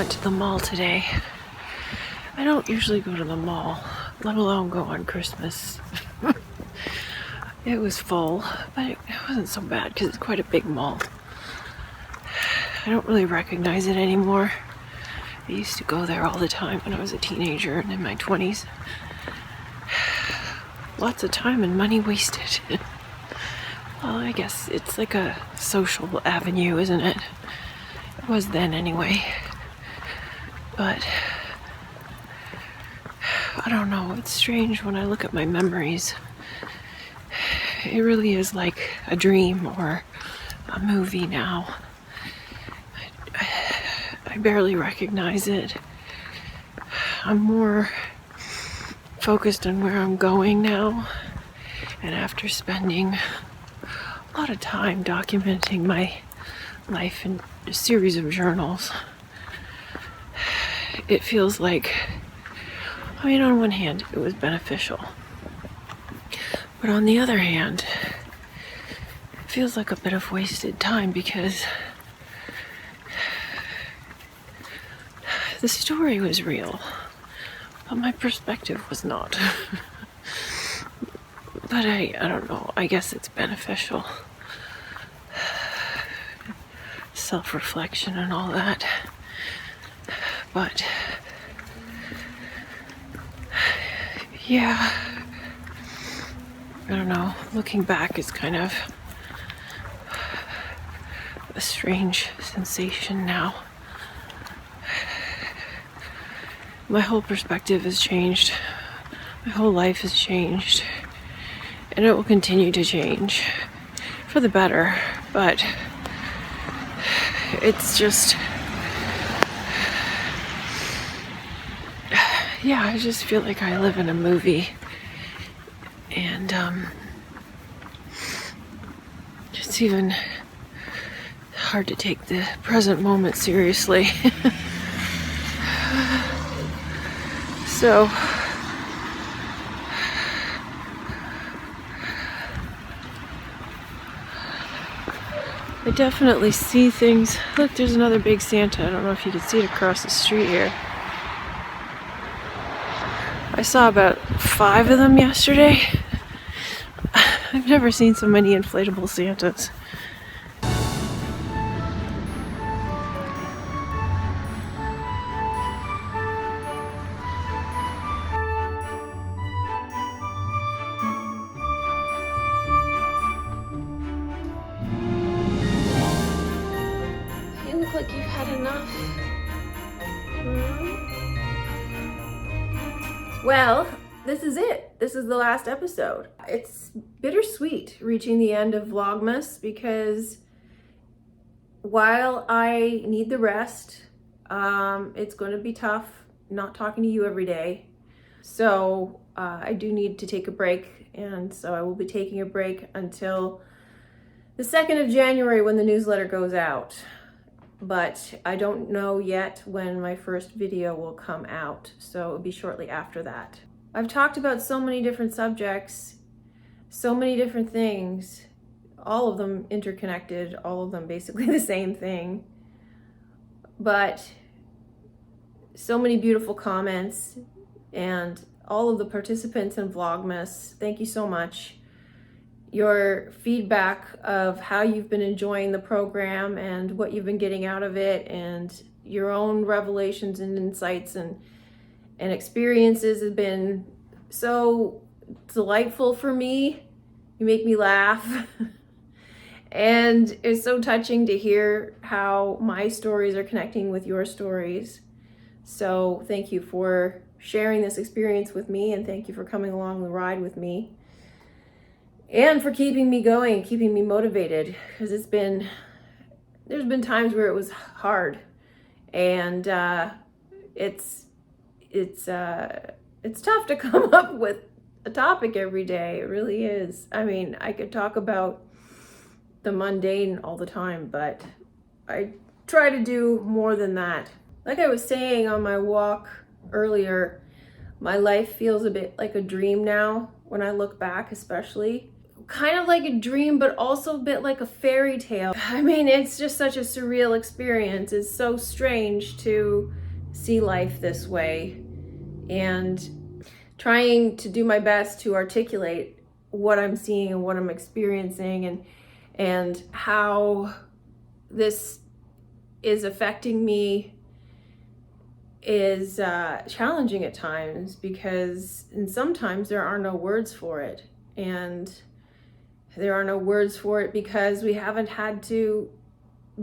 went to the mall today. I don't usually go to the mall, let alone go on Christmas. It was full, but it wasn't so bad because it's quite a big mall. I don't really recognize it anymore. I used to go there all the time when I was a teenager and in my 20s. Lots of time and money wasted. Well, I guess it's like a social avenue, isn't it? It was then anyway. But I don't know, it's strange when I look at my memories. It really is like a dream or a movie now. I barely recognize it. I'm more focused on where I'm going now. And after spending a lot of time documenting my life in a series of journals, it feels like, I mean, on one hand, it was beneficial. But on the other hand, it feels like a bit of wasted time because the story was real, but my perspective was not. But I don't know, I guess it's beneficial. Self-reflection and all that. But yeah, I don't know, looking back is kind of a strange sensation now. My whole perspective has changed. My whole life has changed. And it will continue to change for the better. But it's just, yeah, I just feel like I live in a movie. And it's even hard to take the present moment seriously. So I definitely see things. Look, there's another big Santa. I don't know if you can see it across the street here. I saw about 5 of them yesterday. I've never seen so many inflatable Santas. You look like you've had enough. Well, this is it. This is the last episode. It's bittersweet reaching the end of Vlogmas because while I need the rest, it's going to be tough not talking to you every day. So I do need to take a break, and so I will be taking a break until the 2nd of January when the newsletter goes out. But I don't know yet when my first video will come out, so it'll be shortly after that. I've talked about so many different subjects, so many different things, all of them interconnected, all of them basically the same thing. But so many beautiful comments, and all of the participants in Vlogmas, thank you so much. Your feedback of how you've been enjoying the program and what you've been getting out of it, and your own revelations and insights and experiences have been so delightful for me. You make me laugh. And it's so touching to hear how my stories are connecting with your stories. So thank you for sharing this experience with me, and thank you for coming along the ride with me. And for keeping me going, keeping me motivated, because there's been times where it was hard, and it's tough to come up with a topic every day. It really is. I mean, I could talk about the mundane all the time, but I try to do more than that. Like I was saying on my walk earlier, my life feels a bit like a dream now when I look back, especially. kind of like a dream, but also a bit like a fairy tale. I mean, it's just such a surreal experience. It's so strange to see life this way, and trying to do my best to articulate what I'm seeing and what I'm experiencing, and how this is affecting me is challenging at times, because and sometimes there are no words for it, and there are no words for it because we haven't had to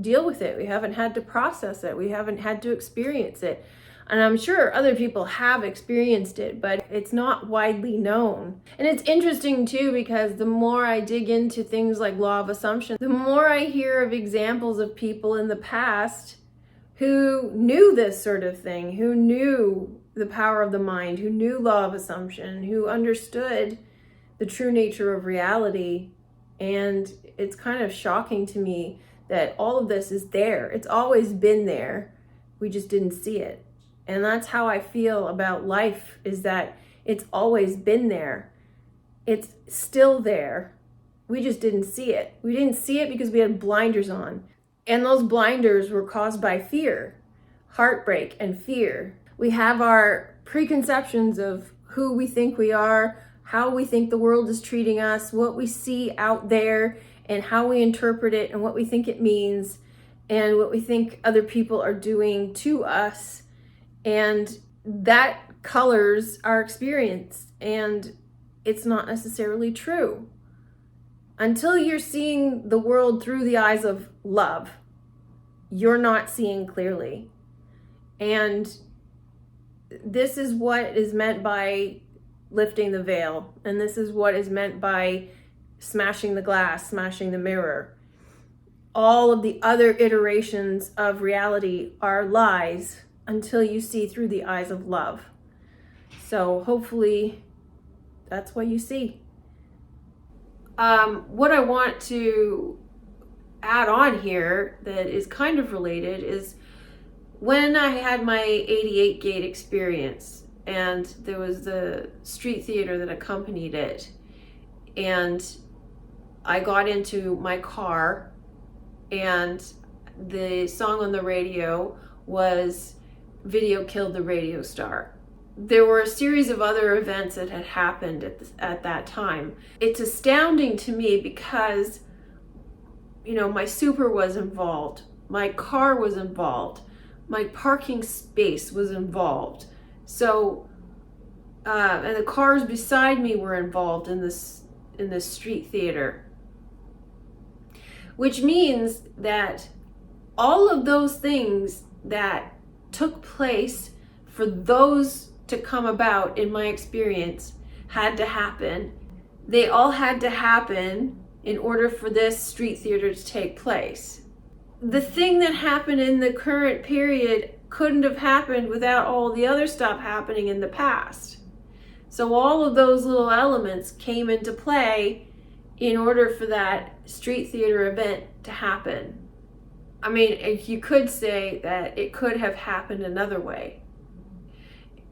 deal with it, we haven't had to process it, we haven't had to experience it. And I'm sure other people have experienced it, but it's not widely known. And it's interesting too, because the more I dig into things like law of assumption, the more I hear of examples of people in the past who knew this sort of thing, who knew the power of the mind, who knew law of assumption, who understood the true nature of reality. And it's kind of shocking to me that all of this is there. It's always been there. We just didn't see it. And that's how I feel about life, is that it's always been there. It's still there. We just didn't see it. We didn't see it because we had blinders on. And those blinders were caused by fear, heartbreak, and fear. We have our preconceptions of who we think we are, how we think the world is treating us, what we see out there, and how we interpret it, and what we think it means, and what we think other people are doing to us. And that colors our experience, and it's not necessarily true. Until you're seeing the world through the eyes of love, you're not seeing clearly. And this is what is meant by lifting the veil, and this is what is meant by smashing the glass, smashing the mirror. All of the other iterations of reality are lies until you see through the eyes of love. So hopefully that's what you see. What I want to add on here that is kind of related is when I had my 88 gate experience, and there was the street theater that accompanied it, and I got into my car, and the song on the radio was "Video Killed the Radio Star." There were a series of other events that had happened at that time. It's astounding to me because, you know, my super was involved, my car was involved, my parking space was involved. So, and the cars beside me were involved in this street theater, which means that all of those things that took place for those to come about in my experience had to happen. They all had to happen in order for this street theater to take place. The thing that happened in the current period couldn't have happened without all the other stuff happening in the past. So all of those little elements came into play in order for that street theater event to happen. I mean, if you could say that it could have happened another way.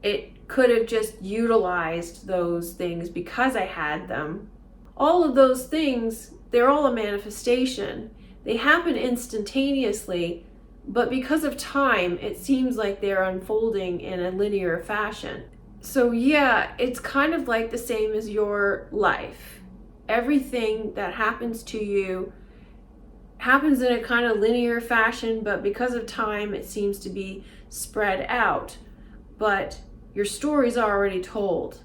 It could have just utilized those things because I had them. All of those things, they're all a manifestation. They happen instantaneously, but because of time, it seems like they're unfolding in a linear fashion. So yeah, it's kind of like the same as your life. Everything that happens to you happens in a kind of linear fashion, but because of time, it seems to be spread out. But your story's already told.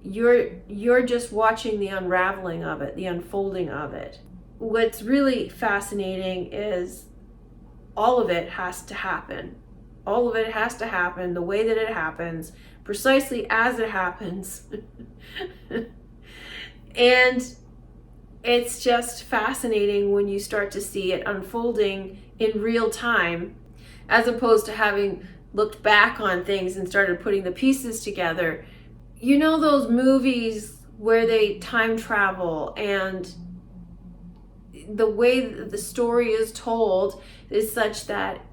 You're just watching the unraveling of it, the unfolding of it. What's really fascinating is all of it has to happen. All of it has to happen the way that it happens, precisely as it happens. And it's just fascinating when you start to see it unfolding in real time, as opposed to having looked back on things and started putting the pieces together. You know those movies where they time travel, and the way that the story is told is such that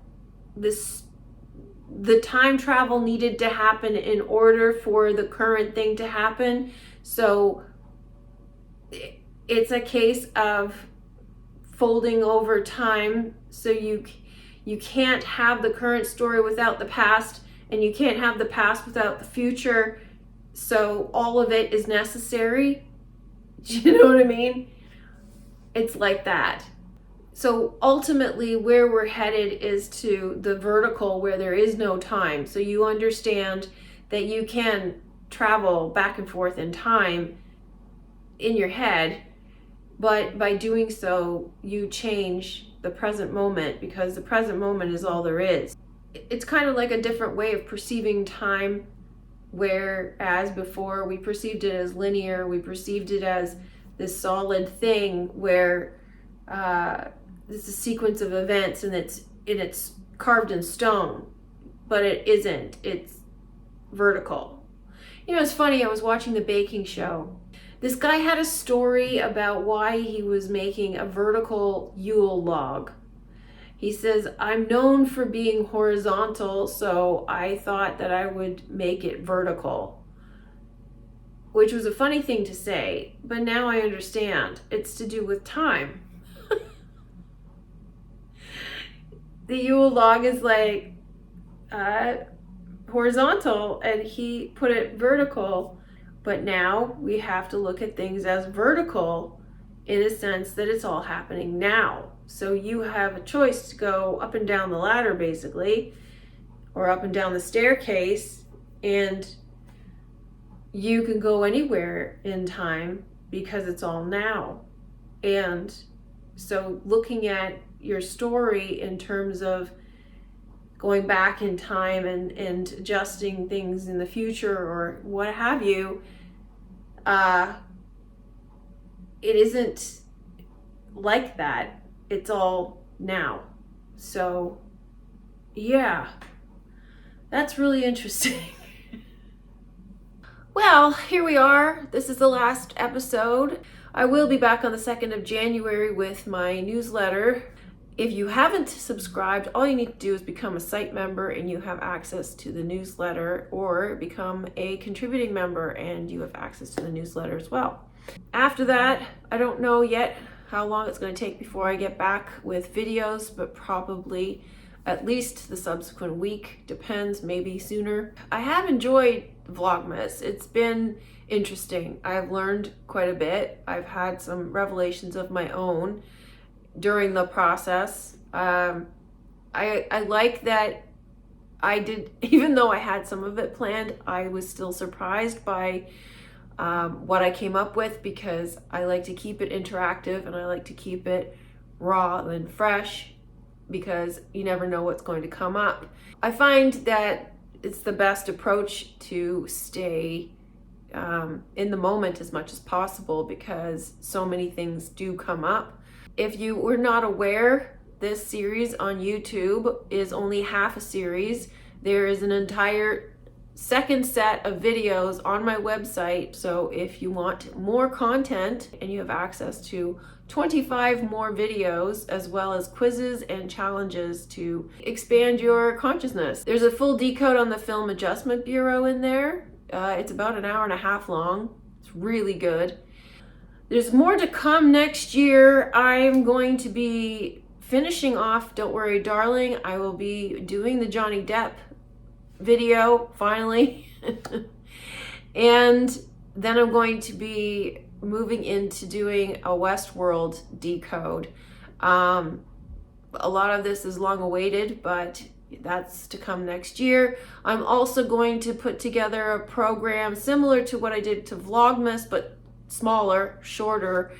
the time travel needed to happen in order for the current thing to happen. So it's a case of folding over time, so you can't have the current story without the past, and you can't have the past without the future, so all of it is necessary. Do you know what I mean? It's like that. So ultimately where we're headed is to the vertical, where there is no time. So you understand that you can travel back and forth in time in your head, but by doing so, you change the present moment, because the present moment is all there is. It's kind of like a different way of perceiving time, whereas before we perceived it as linear, we perceived it as this solid thing where it's a sequence of events and it's carved in stone, but it isn't. It's vertical. You know, it's funny, I was watching the baking show. This guy had a story about why he was making a vertical Yule log. He says, I'm known for being horizontal, so I thought that I would make it vertical. Which was a funny thing to say, but now I understand. It's to do with time. The Yule log is like horizontal, and he put it vertical. But now we have to look at things as vertical in a sense that it's all happening now. So you have a choice to go up and down the ladder, basically, or up and down the staircase, and you can go anywhere in time because it's all now. And so looking at your story in terms of going back in time and adjusting things in the future or what have you, it isn't like that. It's all now. So yeah, that's really interesting. Well, here we are. This is the last episode. I will be back on the 2nd of January with my newsletter. If you haven't subscribed, all you need to do is become a site member and you have access to the newsletter, or become a contributing member and you have access to the newsletter as well. After that, I don't know yet how long it's going to take before I get back with videos, but probably at least the subsequent week, depends, maybe sooner. I have enjoyed Vlogmas. It's been interesting. I've learned quite a bit. I've had some revelations of my own during the process. I like that I did, even though I had some of it planned, I was still surprised by what I came up with, because I like to keep it interactive and I like to keep it raw and fresh, because you never know what's going to come up. I find that it's the best approach to stay in the moment as much as possible, because so many things do come up. If you were not aware, this series on YouTube is only half a series. There is an entire second set of videos on my website. So if you want more content, and you have access to 25 more videos, as well as quizzes and challenges to expand your consciousness. There's a full decode on the Film Adjustment Bureau in there. It's about an hour and a half long. It's really good. There's more to come next year. I'm going to be finishing off Don't Worry Darling. I will be doing the Johnny Depp video finally. And then I'm going to be moving into doing a Westworld decode. A lot of this is long awaited, but that's to come next year. I'm also going to put together a program similar to what I did to Vlogmas, but smaller, shorter,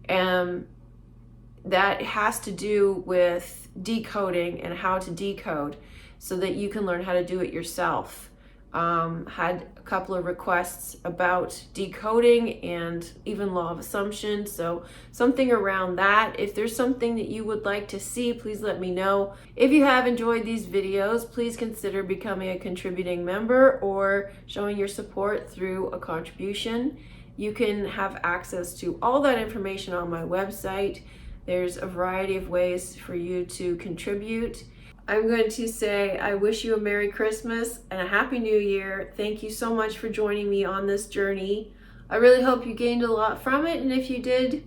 that has to do with decoding and how to decode, so that you can learn how to do it yourself. Had a couple of requests about decoding and even law of assumption, so something around that. If there's something that you would like to see, please let me know. If you have enjoyed these videos, please consider becoming a contributing member or showing your support through a contribution. You can have access to all that information on my website. There's a variety of ways for you to contribute. I'm going to say I wish you a Merry Christmas and a Happy New Year. Thank you so much for joining me on this journey. I really hope you gained a lot from it, and if you did,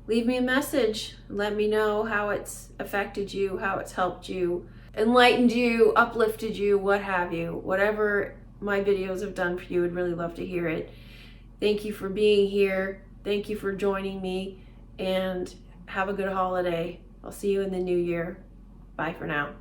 leave me a message. Let me know how it's affected you, how it's helped you, enlightened you, uplifted you, what have you. Whatever my videos have done for you, I'd really love to hear it. Thank you for being here. Thank you for joining me, and have a good holiday. I'll see you in the new year. Bye for now.